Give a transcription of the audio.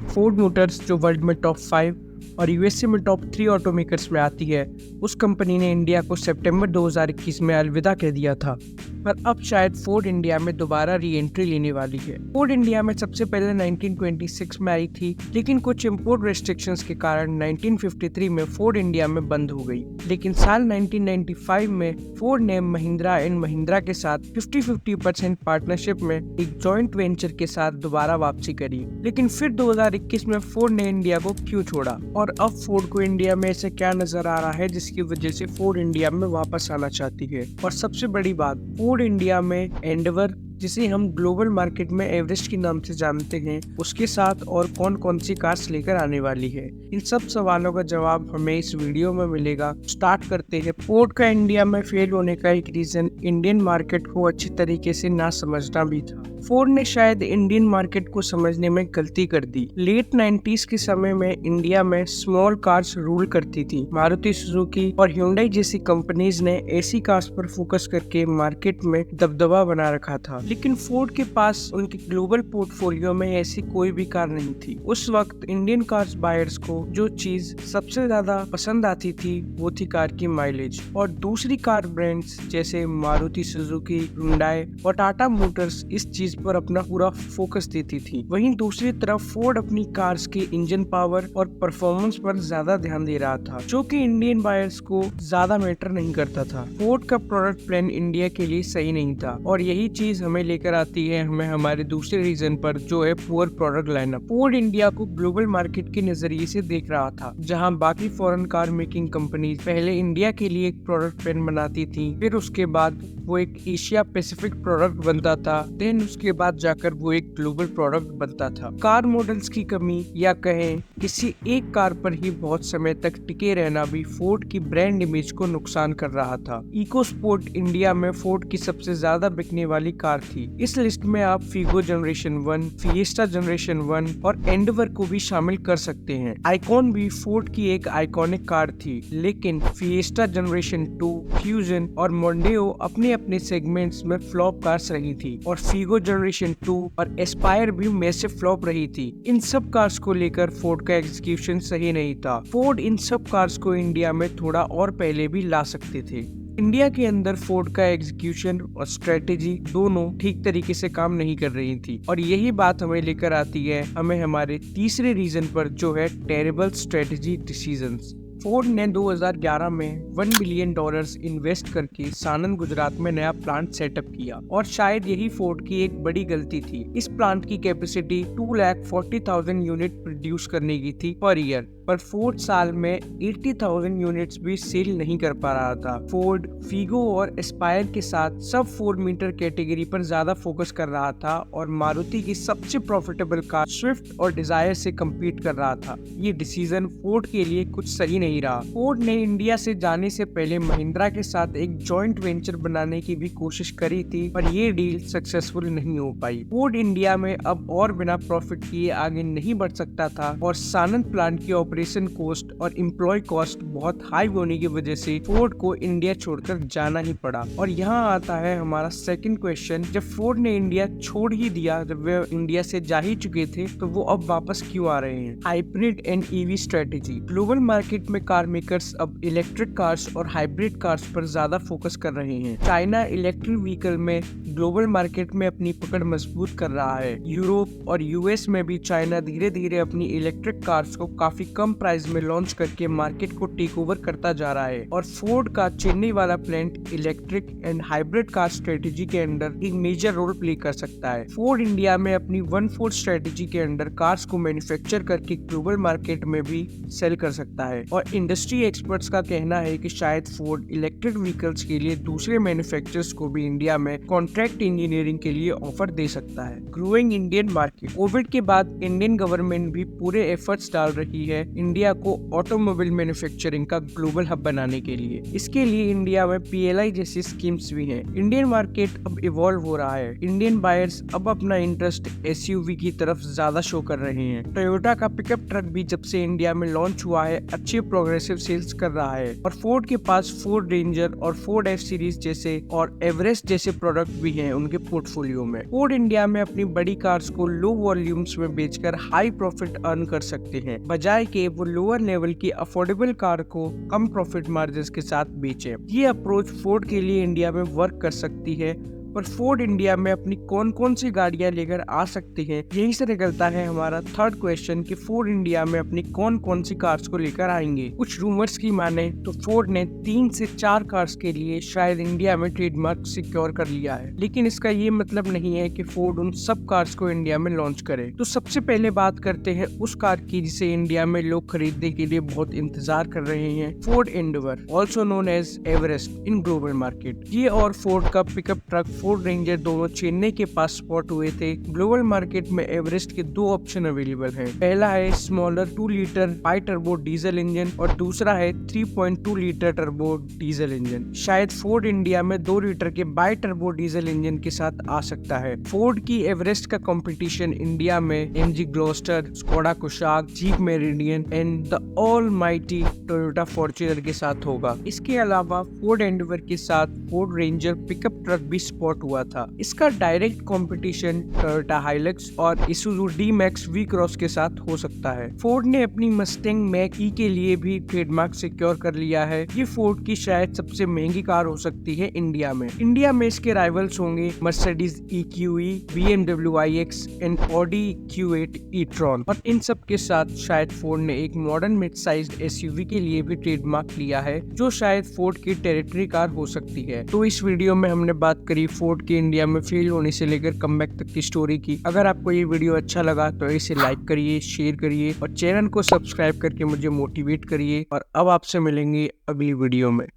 Ford Motors जो world में top 5 और यूएसए में टॉप 3 ऑटोमेकर्स में आती है, उस कंपनी ने इंडिया को सितंबर 2021 में अलविदा कह दिया था। पर अब शायद फोर्ड इंडिया में दोबारा री एंट्री लेने वाली है। फोर्ड इंडिया में सबसे पहले 1926 में आई थी, लेकिन कुछ इंपोर्ट रेस्ट्रिक्शंस के कारण 1953 में फोर्ड इंडिया में बंद हो गई। लेकिन साल 1995 में फोर्ड ने महिंद्रा एंड महिंद्रा के साथ 50-50% पार्टनरशिप में एक जॉइंट वेंचर के साथ दोबारा वापसी करी। लेकिन फिर 2021 में फोर्ड ने इंडिया को क्यों छोड़ा और अब फोर्ड को इंडिया में ऐसे क्या नजर आ रहा है जिसकी वजह से फोर्ड इंडिया में वापस आना चाहती है। और सबसे बड़ी बात, फोर्ड इंडिया में एंडेवर, जिसे हम ग्लोबल मार्केट में एवरेस्ट के नाम से जानते हैं, उसके साथ और कौन कौन सी कार्स लेकर आने वाली है। इन सब सवालों का जवाब हमें इस वीडियो में मिलेगा। स्टार्ट करते हैं। फोर्ड का इंडिया में फेल होने का एक रीजन इंडियन मार्केट को अच्छी तरीके से ना समझना भी था। फोर्ड ने शायद इंडियन मार्केट को समझने में गलती कर दी। लेट 90s के समय में इंडिया में स्मॉल कार्स रूल करती थी। मारुति सुजुकी और hyundai जैसी कंपनीज ने ऐसी कार्स पर फोकस करके मार्केट में दबदबा बना रखा था। लेकिन फोर्ड के पास उनके ग्लोबल पोर्टफोलियो में ऐसी कोई भी कार नहीं थी। उस वक्त इंडियन कार्स बायर्स को जो चीज सबसे ज्यादा पसंद आती थी वो थी कार की माइलेज। और दूसरी कार ब्रांड्स जैसे मारुति सुजुकी, hyundai और टाटा मोटर्स इस चीज पर अपना पूरा फोकस देती थी। वहीं दूसरी तरफ फोर्ड अपनी कार्स के इंजन पावर और परफॉर्मेंस पर ज्यादा ध्यान दे रहा था, जो कि इंडियन बायर्स को ज्यादा मैटर नहीं करता था। फोर्ड का प्रोडक्ट प्लान इंडिया के लिए सही नहीं था और यही चीज हमें लेकर आती है हमें हमारे दूसरे रीजन पर, जो है poor product lineup. Ford India को ग्लोबल मार्केट के नजरिए से देख रहा था, जहां बाकी फॉरेन कार मेकिंग कंपनी पहले इंडिया के लिए एक प्रोडक्ट प्लान बनाती थी, फिर उसके बाद वो एक एशिया पैसिफिक प्रोडक्ट बनता था, देन उसके बाद जाकर वो एक ग्लोबल प्रोडक्ट बनता था। कार मॉडल्स की कमी या कहें किसी एक कार पर ही बहुत समय तक टिके रहना भी फोर्ड की ब्रांड इमेज को नुकसान कर रहा था। इको स्पोर्ट इंडिया में फोर्ड की सबसे ज्यादा बिकने वाली कार थी। इस लिस्ट में आप फीगो जनरेशन 1, फिएस्टा जनरेशन 1 और एंडेवर को भी शामिल कर सकते हैं। आइकॉन भी फोर्ड की एक आइकॉनिक कार थी, लेकिन फिएस्टा जनरेशन 2, फ्यूजन और मोंडेओ अपने अपने सेगमेंट्स में फ्लॉप कार्स रही थी और फीगो जनरेशन 2 और एस्पायर भी मैसिव फ्लॉप रही थी। इन सब कार्स को लेकर फोर्ड का एग्जीक्यूशन सही नहीं था। फोर्ड इन सब कार्स को इंडिया में थोड़ा और पहले भी ला सकते थे। इंडिया के अंदर फोर्ड का एग्जीक्यूशन और स्ट्रेटेजी दोनों ठीक तरीके से काम नहीं कर रही थी और यही बात हमें लेकर आती है हमें हमारे तीसरे रीजन पर, जो है टेरेबल स्ट्रेटेजी डिसीजंस। फोर्ड ने 2011 में $1 बिलियन इन्वेस्ट करके सानंद गुजरात में नया प्लांट सेटअप किया और शायद यही फोर्ड की एक बड़ी गलती थी। इस प्लांट की कैपेसिटी 2,40,000 यूनिट प्रोड्यूस करने की थी पर ईयर, पर फोर्ड साल में 80,000 यूनिट्स भी सेल नहीं कर पा रहा था। फोर्ड फीगो और एस्पायर के साथ सब 4 मीटर कैटेगरी पर ज्यादा फोकस कर रहा था और मारुति की सबसे प्रॉफिटेबल कार स्विफ्ट और डिजायर से कम्पीट कर रहा था। ये डिसीजन फोर्ड के लिए कुछ सही नहीं रहा। फोर्ड ने इंडिया से जाने से पहले महिंद्रा के साथ एक जॉइंट वेंचर बनाने की भी कोशिश करी थी, पर ये डील सक्सेसफुल नहीं हो पाई। फोर्ड इंडिया में अब और बिना प्रॉफिट किए आगे नहीं बढ़ सकता था और सानंद प्लांट की ऑपरेशन कॉस्ट और एम्प्लॉय कॉस्ट बहुत हाई होने की वजह से फोर्ड को इंडिया छोड़कर जाना ही पड़ा। और यहाँ आता है हमारा सेकंड क्वेश्चन, जब फोर्ड ने इंडिया छोड़ ही दिया, जब वे इंडिया से जा ही चुके थे, तो वो अब वापस क्यों आ रहे हैं? Hybrid and EV strategy. Global market में कार मेकर्स अब इलेक्ट्रिक कार्स और हाइब्रिड कार्स पर ज्यादा फोकस कर रहे हैं। चाइना इलेक्ट्रिक व्हीकल में ग्लोबल मार्केट में अपनी पकड़ मजबूत कर रहा है। यूरोप और यूएस में भी चाइना धीरे धीरे अपनी इलेक्ट्रिक कार्स को काफी कम प्राइस में लॉन्च करके मार्केट को टेक ओवर करता जा रहा है और फोर्ड का चेन्नई वाला plant electric and hybrid car strategy के अंदर एक मेजर रोल प्ले कर सकता है। फोर्ड इंडिया में अपनी 1/4 स्ट्रेटेजी के अंदर कार्स को मैन्युफैक्चर करके ग्लोबल मार्केट में भी सेल कर सकता है और इंडस्ट्री एक्सपर्ट्स का कहना है कि शायद फोर्ड इलेक्ट्रिक व्हीकल्स के लिए दूसरे मैन्युफैक्चरर्स को भी इंडिया में कॉन्ट्रैक्ट इंजीनियरिंग के लिए ऑफर दे सकता है। Growing Indian market. कोविड के बाद इंडियन गवर्नमेंट भी पूरे एफर्ट्स डाल रही है इंडिया को ऑटोमोबाइल मैन्युफैक्चरिंग का ग्लोबल हब बनाने के लिए। इसके लिए इंडिया में PLI जैसी स्कीम्स भी हैं। इंडियन मार्केट अब इवॉल्व हो रहा है। इंडियन बायर्स अब अपना इंटरेस्ट SUV की तरफ ज्यादा शो कर रहे हैं। टोयोटा का पिकअप ट्रक भी जब से इंडिया में लॉन्च हुआ है अच्छे प्रोग्रेसिव सेल्स कर रहा है और फोर्ड के पास फोर्ड रेंजर और फोर्ड एफ सीरीज जैसे और एवरेस्ट जैसे प्रोडक्ट भी हैं उनके पोर्टफोलियो में। फोर्ड इंडिया में अपनी बड़ी कार्स को लो वॉल्यूम्स में बेचकर हाई प्रॉफिट अर्न कर सकते हैं, बजाय के वो लोअर लेवल की अफोर्डेबल कार को कम प्रॉफिट मार्जिन के साथ बेचे। ये अप्रोच फोर्ड के लिए इंडिया में वर्क कर सकती है, पर फोर्ड इंडिया में अपनी कौन कौन सी गाड़ियां लेकर आ सकती हैं, यहीं से निकलता है हमारा थर्ड क्वेश्चन कि फोर्ड इंडिया में अपनी कौन कौन सी कार्स को लेकर आएंगे। कुछ रूमर्स की माने तो फोर्ड ने 3 से 4 कार्स के लिए शायद इंडिया में ट्रेडमार्क सिक्योर कर लिया है, लेकिन इसका ये मतलब नहीं है कि फोर्ड उन सब कार्स को इंडिया में लॉन्च करे। तो सबसे पहले बात करते हैं उस कार की जिसे इंडिया में लोग खरीदने के लिए बहुत इंतजार कर रहे हैं, Ford Endeavour, also known as Everest in global market. ये और फोर्ड का पिकअप ट्रक फोर्ड रेंजर दोनों चेन्नई के पास स्पॉट हुए थे। ग्लोबल मार्केट में एवरेस्ट के 2 ऑप्शन अवेलेबल हैं। पहला है smaller 2 litre by turbo diesel engine और दूसरा है 3.2 लीटर टर्बो डीजल इंजन। शायद फोर्ड इंडिया में 2 लीटर के बाई टर्बो डीजल इंजन के साथ आ सकता है। फोर्ड की एवरेस्ट का कंपटीशन इंडिया में MG Gloster, Skoda Kushaq, Jeep Meridian and the almighty Toyota Fortuner के साथ होगा। इसके अलावा फोर्ड एंडेवर के साथ फोर्ड रेंजर पिकअप ट्रक भी स्पॉट हुआ था। इसका डायरेक्ट कंपटीशन टोयोटा हाइलक्स और इसूजू डी-मैक्स वी क्रॉस के साथ हो सकता है। फोर्ड ने अपनी मस्टैंग मैक ई के लिए भी ट्रेडमार्क सिक्योर कर लिया है। ये फोर्ड की शायद सबसे महंगी कार हो सकती है इंडिया में। इंडिया में इसके राइवल्स होंगे Mercedes EQE, BMW iX and Audi Q8 e-tron, और इन सब के साथ शायद फोर्ड ने एक मॉडर्न मिड साइज्ड SUV के लिए भी ट्रेडमार्क लिया है, जो शायद फोर्ड की टेरिटरी कार हो सकती है। तो इस वीडियो में हमने बात करी फोर्ड की इंडिया में फेल होने से लेकर कमबैक तक की स्टोरी की। अगर आपको ये वीडियो अच्छा लगा तो इसे लाइक करिए, शेयर करिए और चैनल को सब्सक्राइब करके मुझे मोटिवेट करिए। और अब आपसे मिलेंगे अगली वीडियो में।